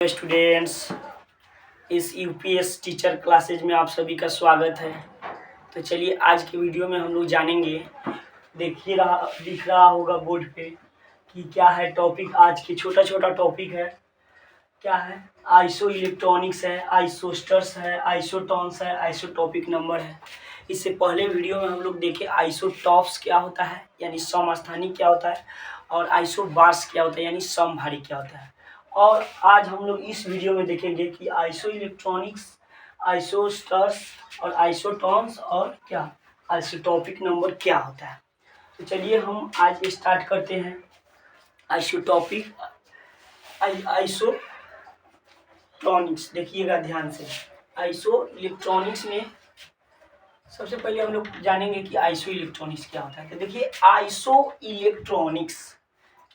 Students, इस UPS teacher classes में आप सभी का स्वागत है। तो चलिए आज की वीडियो में हम लोग जानेंगे। दिख रहा होगा बोर्ड पे कि क्या है टॉपिक। आज की छोटा छोटा टॉपिक है। क्या है? आइसो इलेक्ट्रॉनिक्स है, आइसोस्टर्स है, आइसोटॉन्स है, आइसोटॉपिक नंबर है। इससे पहले वीडियो में हम लोग देखे आइसोटॉप्स क्या होता है यानी समस्थानिक क्या होता है, और आइसोबार्स क्या होता है यानी समभारी क्या होता है। और आज हम लोग इस वीडियो में देखेंगे कि आइसो इलेक्ट्रॉनिक्स, आइसोस्टर्स और आइसोटॉन्स और क्या आइसोटॉपिक नंबर क्या होता है। तो चलिए हम आज स्टार्ट करते हैं। आइसोटॉपिक आइसोटॉनिक्स देखिएगा ध्यान से। आइसो इलेक्ट्रॉनिक्स में सबसे पहले हम लोग जानेंगे कि आइसो इलेक्ट्रॉनिक्स क्या होता है। तो देखिए आइसो इलेक्ट्रॉनिक्स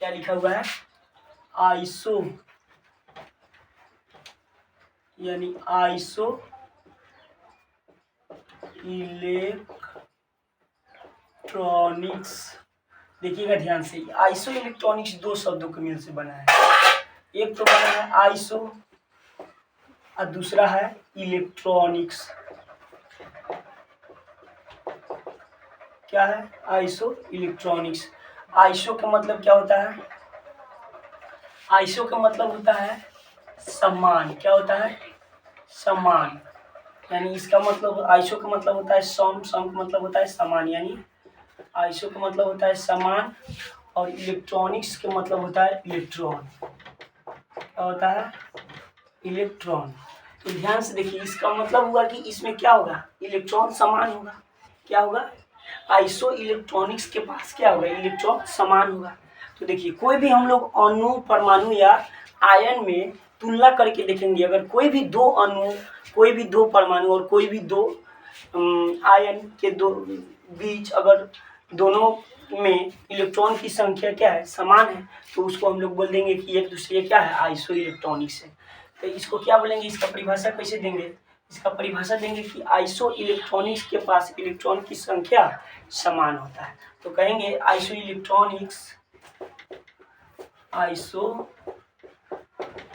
क्या लिखा हुआ है, आइसो यानी आइसो इलेक्ट्रॉनिक्स। देखिएगा ध्यान से, आइसो इलेक्ट्रॉनिक्स दो शब्दों के मेल से बना है। एक तो बना है आइसो और दूसरा है इलेक्ट्रॉनिक्स। क्या है? Iso electronics. आइसो का मतलब क्या होता है? आइसो का मतलब होता है समान। क्या होता है? समान। यानी इसका मतलब आइसो का मतलब होता है सम, सम का मतलब होता है समान, यानी आइसो का मतलब होता है समान। और इलेक्ट्रॉनिक्स का मतलब होता है इलेक्ट्रॉन। क्या होता है? इलेक्ट्रॉन। तो ध्यान से देखिए, इसका मतलब हुआ कि इसमें क्या होगा, इलेक्ट्रॉन समान होगा। क्या होगा? आइसो इलेक्ट्रॉनिक्स के पास क्या होगा, इलेक्ट्रॉन समान होगा। तो देखिए कोई भी हम लोग अणु, परमाणु या आयन में तुलना करके देखेंगे। अगर कोई भी दो अणु, कोई भी दो परमाणु और कोई भी दो आयन के दो बीच अगर दोनों में इलेक्ट्रॉन की संख्या क्या है, समान है, तो उसको हम लोग बोल देंगे कि एक दूसरे क्या है, आइसो इलेक्ट्रॉनिक्स है। तो इसको क्या बोलेंगे, इसका परिभाषा कैसे देंगे? इसका परिभाषा देंगे कि आइसो इलेक्ट्रॉनिक्स के पास इलेक्ट्रॉन की संख्या समान होता है। तो कहेंगे iso electronics, iso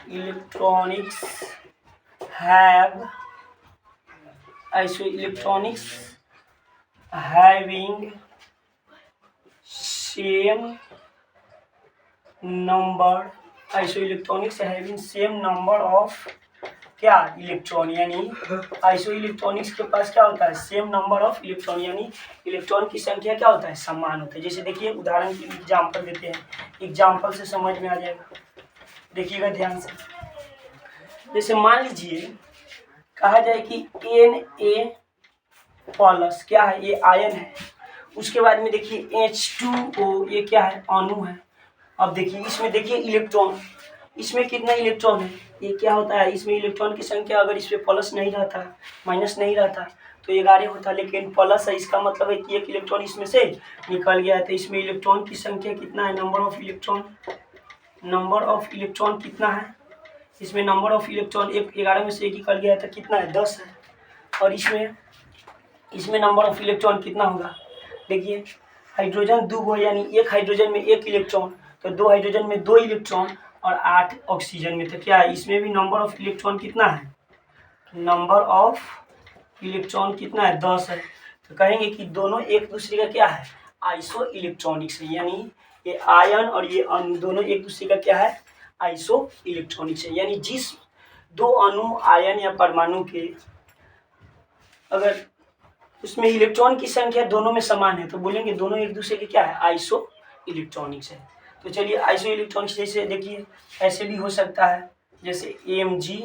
electronics have, iso electronics having same number, iso electronics having same number of क्या, इलेक्ट्रॉन। यानी आइसो इलेक्ट्रॉनिक्स के पास क्या होता है, सेम नंबर ऑफ इलेक्ट्रॉन, यानी इलेक्ट्रॉन की संख्या क्या होता है, समान होता है। जैसे देखिए उदाहरण के एग्जांपल देते हैं, एग्जांपल से समझ में आ जाएगा। देखिएगा ध्यान से। जैसे मान लीजिए कहा जाए कि Na+ क्या है, ये आयन है। उसके बाद में देखिए H2O, ये क्या है, अणु है। अब देखिए इसमें देखिए इलेक्ट्रॉन, इसमें कितना इलेक्ट्रॉन है, ये क्या होता है, इसमें इलेक्ट्रॉन की संख्या अगर इस पे प्लस नहीं रहता, माइनस नहीं रहता तो 11 होता, लेकिन प्लस है, इसका मतलब है कि एक इलेक्ट्रॉन इसमें से निकल गया है। तो इसमें इलेक्ट्रॉन की संख्या कितना है, number of electron, number of electron कितना है, इसमें नंबर ऑफ इलेक्ट्रॉन एक 11 में से एक निकल गया है तो कितना है, 10 है। और इसमें नंबर ऑफ इलेक्ट्रॉन कितना होगा, देखिए हाइड्रोजन 2 यानी एक हाइड्रोजन में एक इलेक्ट्रॉन, तो 2 हाइड्रोजन में 2 इलेक्ट्रॉन और 8 ऑक्सीजन में, तो क्या है, इसमें भी नंबर ऑफ इलेक्ट्रॉन कितना है, नंबर ऑफ इलेक्ट्रॉन कितना है, 10 है। तो कहेंगे कि दोनों एक दूसरे का क्या है, आइसो इलेक्ट्रॉनिक्स है। यानी ये आयन और ये अणु दोनों एक दूसरे का क्या है, आइसो इलेक्ट्रॉनिक्स है। यानी जिस दो अणु, आयन या परमाणु के अगर उसमें इलेक्ट्रॉन की संख्या दोनों में समान है तो बोलेंगे दोनों एक दूसरे के क्या है, आइसो इलेक्ट्रॉनिक्स है। तो चलिए आइसो इलेक्ट्रॉनिक्स जैसे देखिए ऐसे भी हो सकता है, जैसे Mg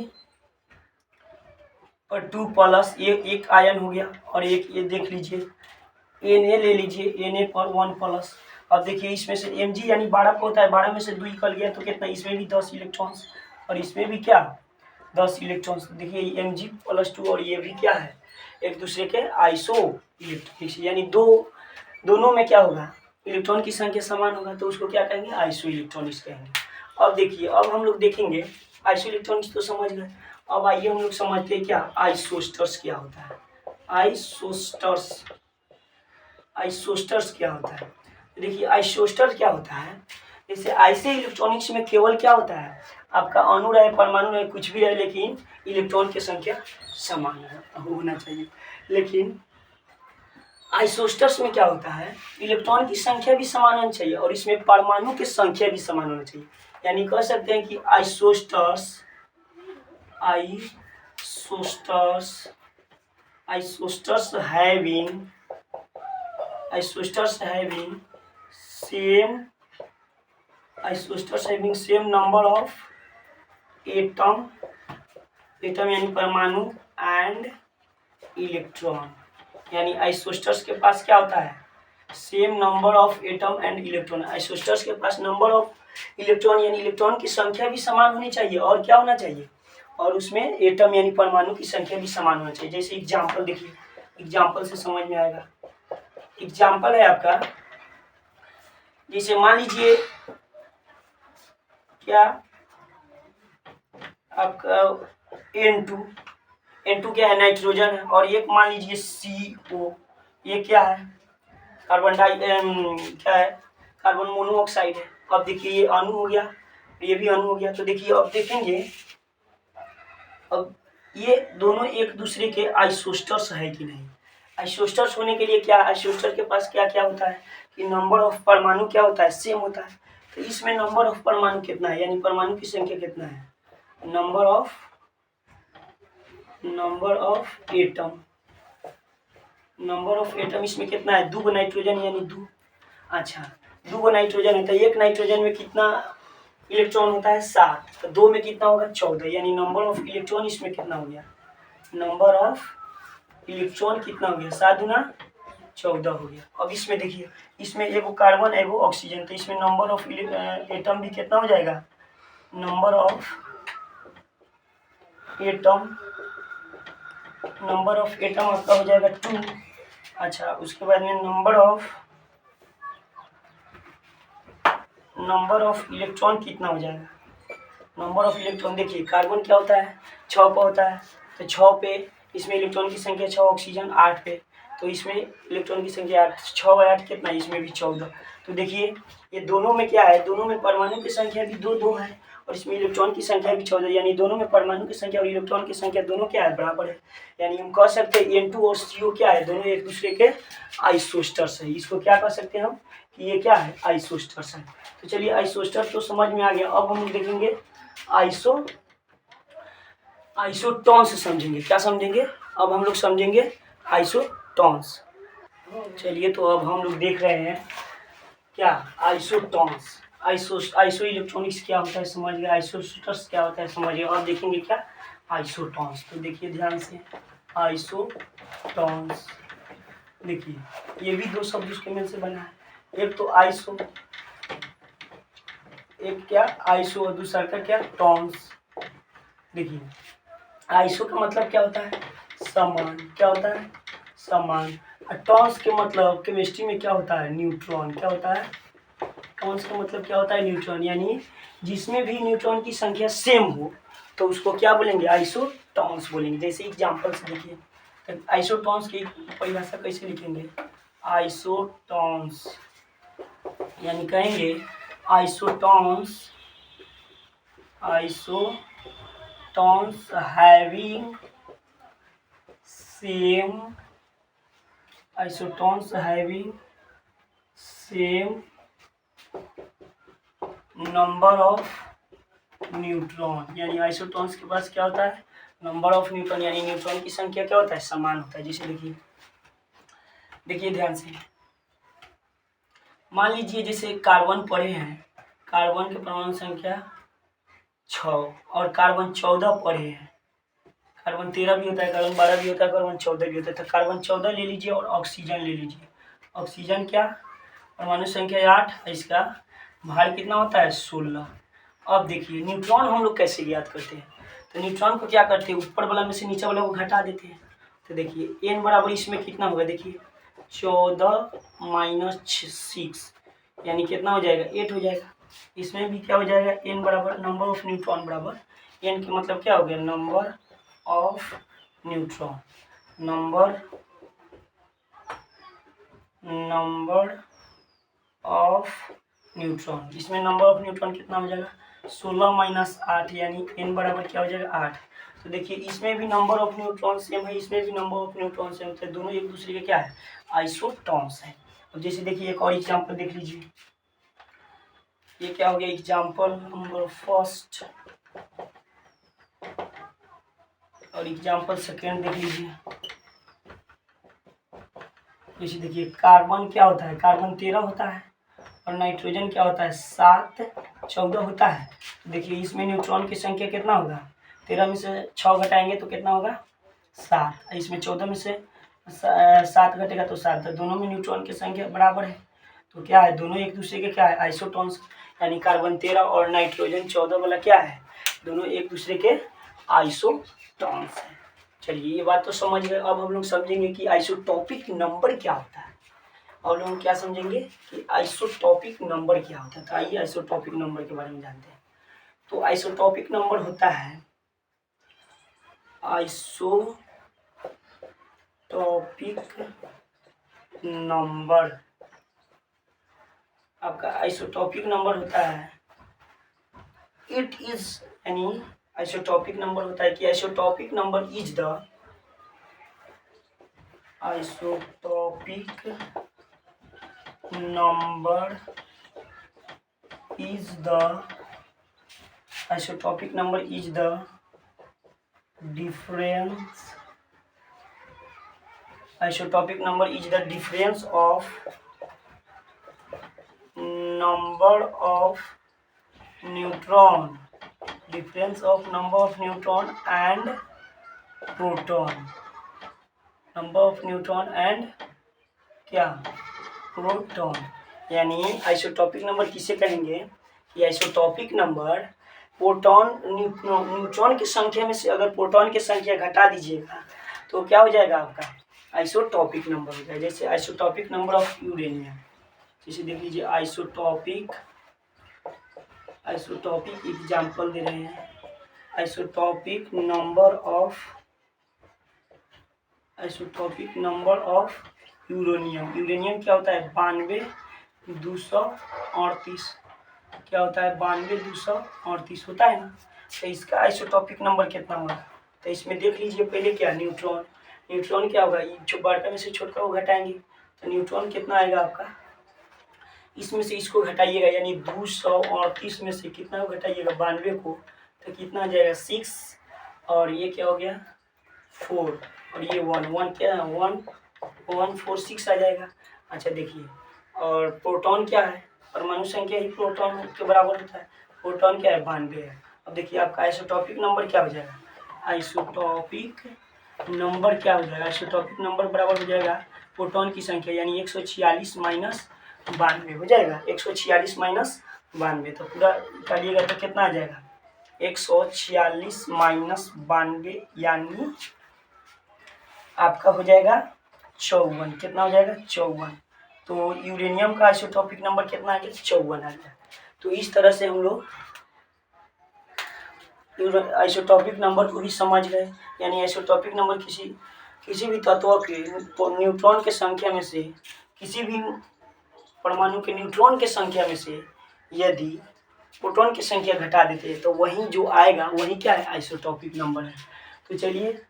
और 2+, ये एक आयन हो गया, और एक ये देख लीजिए Na ले लीजिए, Na पर 1+। अब देखिए इसमें से Mg यानी 12 का होता है, 12 में से 2 निकल गया तो कितना, इसमें भी 10 इलेक्ट्रॉन्स और इसमें भी क्या, 10 इलेक्ट्रॉन्स। देखिए Mg+2 और ये भी क्या है, एक दूसरे के आइसो इलेक्ट्रॉनिक्स, यानी दोनों में क्या होगा, इलेक्ट्रॉन की संख्या समान होगा, तो उसको क्या कहेंगे, आइसो इलेक्ट्रॉनिक्स कहेंगे। अब देखिए अब हम लोग देखेंगे, आइसो इलेक्ट्रॉनिक्स तो समझ गए। अब आइए हम लोग समझते हैं क्या आइसोस्टर्स क्या होता है। आइसोस्टर्स क्या होता है, देखिए आइसोस्टर क्या होता है, जैसे ऐसे इलेक्ट्रॉनिक्स में केवल क्या होता है, आपका अणु रहे परमाणु रहे कुछ भी रहे, लेकिन इलेक्ट्रॉन की संख्या समान होना चाहिए। लेकिन आइसोस्टर्स में क्या होता है, इलेक्ट्रॉन की संख्या भी समान होनी चाहिए और इसमें परमाणु की संख्या भी समान होनी चाहिए। यानी कह सकते हैं कि आइसोस्टर्स having same number of atom यानी परमाणु एंड इलेक्ट्रॉन। यानी आइसोस्टर्स के पास क्या होता है, same number of atom and electron. Isosters के पास नंबर ऑफ इलेक्ट्रॉन यानी इलेक्ट्रॉन की संख्या भी समान होनी चाहिए और क्या होना चाहिए, और उसमें एटम यानी परमाणु की संख्या भी समान होना चाहिए। जैसे एग्जाम्पल देखिए, एग्जाम्पल से समझ में आएगा। एग्जाम्पल है आपका, जैसे मान लीजिए क्या आपका N2 क्या है, नाइट्रोजन है, और एक मान लीजिए CO, ये क्या है, क्या है, कार्बन मोनोऑक्साइड है। अब देखिए ये अणु हो गया, ये भी अणु हो गया। तो देखिए अब देखेंगे, अब ये दोनों एक दूसरे के आइसोस्टर्स है कि नहीं। आइसोस्टर्स होने के लिए क्या, आइसोस्टर के पास क्या क्या होता है कि नंबर ऑफ परमाणु क्या होता है, सेम होता है। तो इसमें नंबर ऑफ परमाणु कितना है, यानी परमाणु की संख्या कितना है, नंबर ऑफ एटम इसमें कितना है, 2 नाइट्रोजन यानी 2। अच्छा, 2 नाइट्रोजन है तो एक नाइट्रोजन में कितना इलेक्ट्रॉन होता है, 7। तो 2 में कितना होगा, 14। यानी नंबर ऑफ इलेक्ट्रॉन इसमें कितना हो गया, नंबर ऑफ इलेक्ट्रॉन कितना हो गया, 7 गुना 14 हो गया। अब इसमें देखिए, इसमें एगो कार्बन एगो ऑक्सीजन, तो इसमें नंबर ऑफ एटम भी कितना हो जाएगा, नंबर ऑफ एटम आपका हो जाएगा 2। अच्छा, उसके बाद में नंबर ऑफ इलेक्ट्रॉन कितना हो जाएगा, नंबर ऑफ इलेक्ट्रॉन देखिए, कार्बन क्या होता है, 6 पे होता है, तो 6 पे इसमें इलेक्ट्रॉन की संख्या 6, ऑक्सीजन 8 पे, तो इसमें इलेक्ट्रॉन की संख्या 8, 6 बाई 8 कितना, इसमें भी 14। तो देखिए ये दोनों में क्या है, दोनों में परमाणु की संख्या भी 2 है और इसमें इलेक्ट्रॉन की संख्या भी 14, यानी दोनों में परमाणु की संख्या और इलेक्ट्रॉन की संख्या दोनों क्या है, बराबर है। यानी हम कह सकते हैं N2 और CO क्या है, दोनों एक दूसरे के आइसोस्टर्स है। इसको क्या कह सकते हैं हम कि ये क्या है, आइसोस्टर्स है। तो चलिए आइसोस्टर तो समझ में आ गया। अब हम देखेंगे आइसोटॉन्स समझेंगे। क्या समझेंगे, अब हम लोग समझेंगे आइसोटॉन्स। चलिए तो अब हम लोग देख रहे हैं क्या, आइसोटॉन्स। आइसो इलेक्ट्रॉनिक्स क्या होता है समझ गए, आइसोस्टर्स क्या होता है समझ गए। और देखेंगे क्या, आइसोटॉन्स। तो देखिए ध्यान से, आइसोटॉन्स देखिए, ये भी 2 शब्द उसके मिल से बना है, एक तो आइसो, एक क्या आइसो और दूसरा का क्या, टॉन्स। देखिए आइसो का मतलब क्या होता है, समान। क्या होता है, समान। और टॉन्स के मतलब केमिस्ट्री में क्या होता है, न्यूट्रॉन। क्या होता है, टॉन्स का मतलब क्या होता है, न्यूट्रॉन। यानी जिसमें भी न्यूट्रॉन की संख्या सेम हो तो उसको क्या बोलेंगे, आइसोटॉन्स बोलेंगे। जैसे एग्जाम्पल से देखिए, तो आइसोटॉन्स की परिभाषा कैसे लिखेंगे, आइसोटॉन्स यानी कहेंगे आइसोटॉन्स having same number of neutron. यानी आइसोटॉन्स के पास क्या होता है, नंबर ऑफ न्यूट्रॉन, यानी न्यूट्रॉन की संख्या क्या होता है, समान होता है। जैसे देखिए ध्यान से, मान लीजिए जैसे कार्बन पढ़े हैं, कार्बन के परमाणु संख्या 6 और कार्बन 14 पढ़े हैं। कार्बन 13 भी होता है, कार्बन 12 भी होता है, कार्बन 14 भी होता है। तो कार्बन 14 ले लीजिए और ऑक्सीजन ले लीजिए। ऑक्सीजन क्या, परमाणु संख्या 8, इसका भार कितना होता है, 16। अब देखिए न्यूट्रॉन हम लोग कैसे याद करते हैं, तो न्यूट्रॉन को क्या करते हैं, ऊपर वाला में से नीचे वाला को घटा देते हैं। तो देखिए n बराबर इसमें कितना होगा, देखिए 14 - 6 यानी कितना हो जाएगा, 8 हो जाएगा। इसमें भी क्या हो जाएगा, n बराबर नंबर ऑफ न्यूट्रॉन बराबर n के मतलब क्या हो गया, number of neutron, number of neutron. इसमें नंबर ऑफ न्यूट्रॉन कितना हो जाएगा 16 माइनस 8 यानी n बराबर क्या हो जाएगा 8। तो देखिए इसमें भी नंबर ऑफ न्यूट्रॉन सेम है, इसमें भी नंबर ऑफ न्यूट्रॉन सेम है, दोनों एक दूसरे के क्या है आइसोटॉन्स है। अब जैसे देखिए एक और एग्जाम्पल देख लीजिए, ये क्या हो गया एग्जाम्पल नंबर फर्स्ट और एग्जाम्पल सेकेंड देख लीजिए। जैसे देखिए कार्बन क्या होता है, कार्बन 13 होता है और नाइट्रोजन क्या होता है 7 14 होता है। तो देखिए इसमें न्यूट्रॉन की संख्या कितना होगा 13 में से 6 घटाएंगे तो कितना होगा 7, इसमें 14 में से 7 घटेगा तो 7, तो दोनों में न्यूट्रॉन की संख्या बराबर है। तो क्या है दोनों एक दूसरे के क्या है आइसोटॉन्स, यानी कार्बन 13 और नाइट्रोजन 14 वाला क्या है दोनों एक दूसरे के आइसोटॉन्स है। चलिए ये बात तो समझ गए। अब हम लोग समझेंगे कि आइसोटॉपिक नंबर क्या होता है। और लोग क्या समझेंगे कि आइसोटॉपिक नंबर क्या होता है। तो आइए आइसोटॉपिक नंबर के बारे में जानते हैं। तो आइसोटॉपिक नंबर होता है आइसोटॉपिक नंबर, आपका आइसोटॉपिक नंबर होता है इट इज, यानी आइसोटॉपिक नंबर होता है कि isotopic number is the isotopic number is the isotopic number is the difference, isotopic number is the difference of number of neutron, difference of number of neutron and proton, number of neutron and क्या proton. यानी isotopic number किसे कहेंगे कि isotopic number proton neutron की संख्या में से अगर प्रोटॉन की संख्या घटा दीजिएगा तो क्या हो जाएगा आपका आइसोटॉपिक नंबर हो जाएगा। जैसे आइसोटॉपिक नंबर ऑफ यूरेनियम, जैसे देख लीजिए आइसोटॉपिक एग्जाम्पल दे रहे हैं, आइसोटॉपिक नंबर ऑफ यूरेनियम क्या होता है 92,238, क्या होता है 92,238 होता है ना। तो इसका आइसोटॉपिक नंबर कितना होगा तो इसमें देख लीजिए पहले क्या न्यूट्रॉन क्या होगा जो बड़ा में से छोटा वो घटाएंगे तो न्यूट्रॉन कितना आएगा आपका, इसमें से इसको घटाइएगा यानी 238 में से कितना को घटाइएगा 92 को तो कितना आ जाएगा 6 और ये क्या हो गया 4 और ये 1 क्या है 146 आ जाएगा। अच्छा देखिए और प्रोटॉन क्या है परमाणु संख्या ही प्रोटॉन के बराबर होता है, प्रोटॉन क्या है 92 है। अब देखिए आपका आइसोटॉपिक नंबर क्या हो जाएगा, आइसोटॉपिक नंबर क्या हो जाएगा, आइसोटॉपिक नंबर बराबर हो जाएगा प्रोटॉन की संख्या यानी 146 माइनस 92 हो जाएगा, 146 माइनस 92 तो पूरा निकालिएगा तो कितना आ जाएगा 146 माइनस 92 यानी आपका हो जाएगा 54, कितना हो जाएगा 54। तो यूरेनियम का आइसोटॉपिक नंबर कितना आ गया 54 आ गया। तो इस तरह से हम लोग आइसोटॉपिक नंबर को भी समझ गए, यानी आइसोटॉपिक नंबर किसी भी तत्व के न्यूट्रॉन के संख्या में से किसी भी परमाणु के न्यूट्रॉन के संख्या में से यदि प्रोटॉन की संख्या घटा देते हैं तो वही जो आएगा वही क्या है आइसोटॉपिक नंबर है। तो चलिए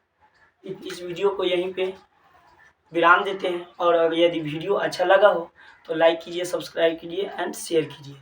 इस वीडियो को यहीं पे विराम देते हैं और अगर यदि वीडियो अच्छा लगा हो तो लाइक कीजिए, सब्सक्राइब कीजिए एंड शेयर कीजिए।